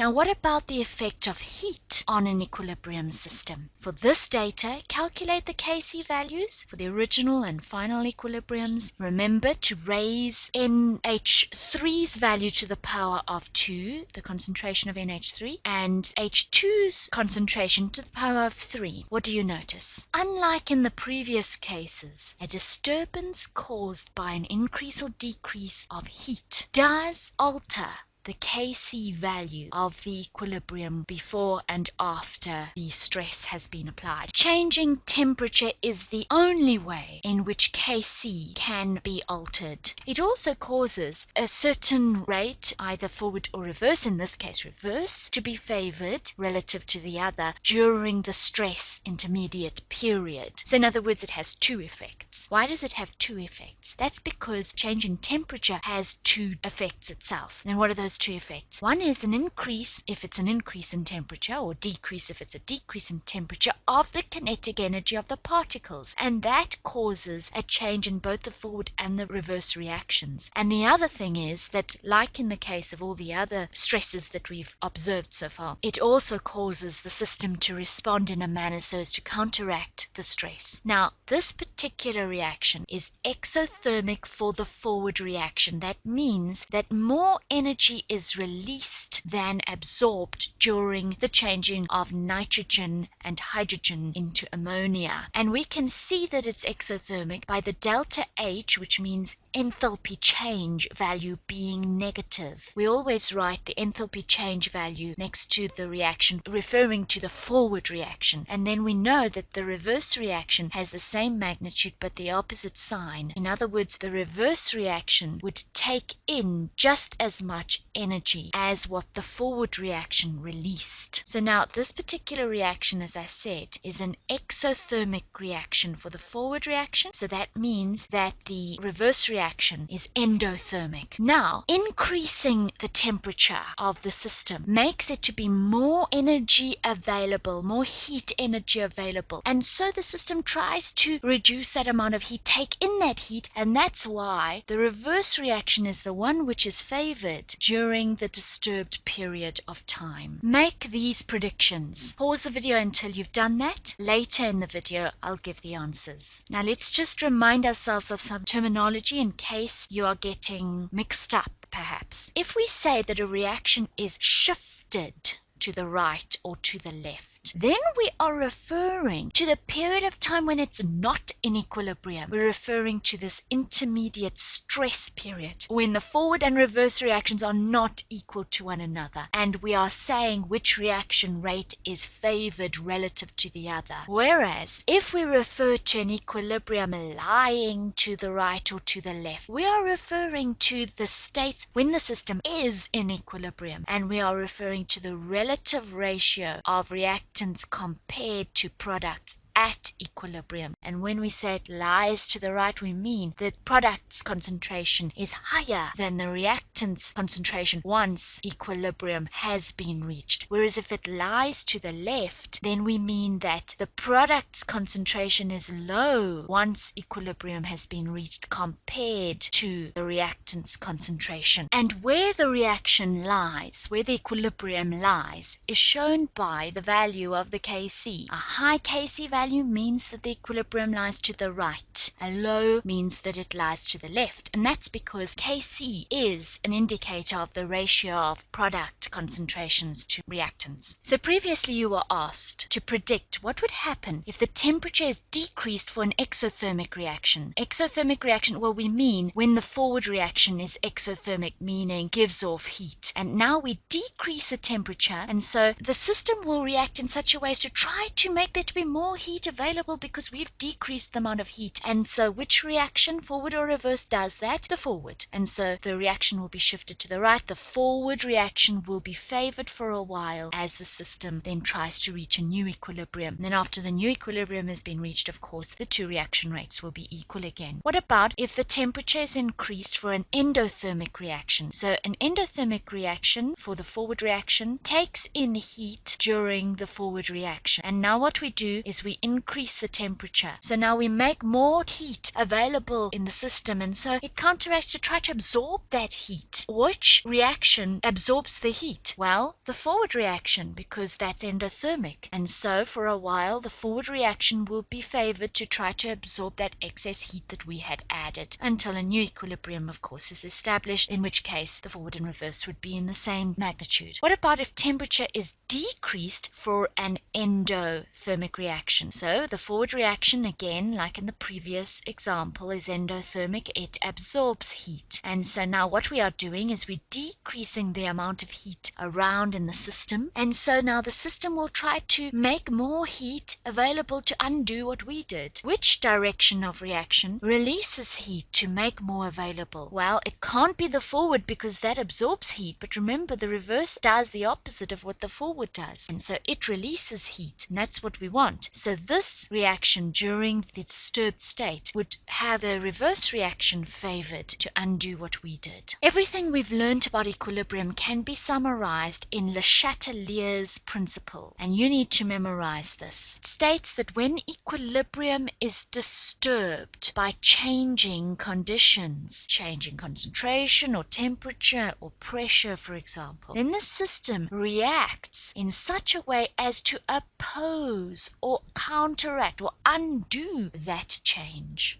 Now what about the effect of heat on an equilibrium system? For this data, calculate the Kc values for the original and final equilibriums. Remember to raise NH3's value to the power of 2, the concentration of NH3, and H2's concentration to the power of 3. What do you notice? Unlike in the previous cases, a disturbance caused by an increase or decrease of heat does alter the Kc value of the equilibrium before and after the stress has been applied. Changing temperature is the only way in which Kc can be altered. It also causes a certain rate, either forward or reverse, in this case reverse, to be favored relative to the other during the stress intermediate period. So in other words, it has two effects. Why does it have two effects? That's because change in temperature has two effects itself. And what are those two effects? One is an increase if it's an increase in temperature, or decrease if it's a decrease in temperature, of the kinetic energy of the particles, and that causes a change in both the forward and the reverse reactions. And the other thing is that, like in the case of all the other stresses that we've observed so far, it also causes the system to respond in a manner so as to counteract the stress. Now, this particular reaction is exothermic for the forward reaction. That means that more energy is released than absorbed during the changing of nitrogen and hydrogen into ammonia. And we can see that it's exothermic by the delta H, which means enthalpy change value being negative. We always write the enthalpy change value next to the reaction, referring to the forward reaction. And then we know that the reverse reaction has the same magnitude but the opposite sign. In other words, the reverse reaction would take in just as much energy as what the forward reaction released. So now this particular reaction, as I said, is an exothermic reaction for the forward reaction. So that means that the reverse reaction is endothermic. Now, increasing the temperature of the system makes it to be more energy available, more heat energy available. And so the system tries to reduce that amount of heat, take in that heat, and that's why the reverse reaction is the one which is favored during the disturbed period of time. Make these predictions. Pause the video until you've done that. Later in the video, I'll give the answers. Now let's just remind ourselves of some terminology in case you are getting mixed up, perhaps. If we say that a reaction is shifted to the right or to the left, then we are referring to the period of time when it's not in equilibrium. We're referring to this intermediate stress period when the forward and reverse reactions are not equal to one another, and we are saying which reaction rate is favored relative to the other. Whereas if we refer to an equilibrium lying to the right or to the left, we are referring to the states when the system is in equilibrium, and we are referring to the relative ratio of reactants compared to products at equilibrium. And when we say it lies to the right, we mean that product's concentration is higher than the reactant's concentration once equilibrium has been reached. Whereas if it lies to the left, then we mean that the product's concentration is low once equilibrium has been reached compared to the reactant's concentration. And where the reaction lies, where the equilibrium lies, is shown by the value of the Kc. A high Kc value means that the equilibrium lies to the right. A low means that it lies to the left. And that's because Kc is an indicator of the ratio of product concentrations to reactants. So previously you were asked to predict what would happen if the temperature is decreased for an exothermic reaction. Exothermic reaction, well, we mean when the forward reaction is exothermic, meaning gives off heat. And now we decrease the temperature, and so the system will react in such a way as to try to make there to be more heat available because we've decreased the amount of heat. And so which reaction, forward or reverse, does that? The forward. And so the reaction will be shifted to the right. The forward reaction will be favored for a while as the system then tries to reach a new equilibrium. And then after the new equilibrium has been reached, of course, the two reaction rates will be equal again. What about if the temperature is increased for an endothermic reaction? So an endothermic reaction for the forward reaction takes in heat during the forward reaction. And now what we do is we increase the temperature. So now we make more heat available in the system, and so it counteracts to try to absorb that heat. Which reaction absorbs the heat? heat? Well, the forward reaction, because that's endothermic. And so for a while, the forward reaction will be favored to try to absorb that excess heat that we had added until a new equilibrium, of course, is established, in which case the forward and reverse would be in the same magnitude. What about if temperature is decreased for an endothermic reaction? So the forward reaction, again, like in the previous example, is endothermic. It absorbs heat. And so now what we are doing is we're decreasing the amount of heat around in the system. And so now the system will try to make more heat available to undo what we did. Which direction of reaction releases heat to make more available? Well, it can't be the forward because that absorbs heat. But remember, the reverse does the opposite of what the forward does. And so it releases heat. And that's what we want. So this reaction during the disturbed state would have the reverse reaction favored to undo what we did. Everything we've learned about equilibrium can be summarized in Le Chatelier's principle, and you need to memorize this. It states that when equilibrium is disturbed by changing conditions, changing concentration or temperature or pressure, for example, then the system reacts in such a way as to oppose or counteract or undo that change.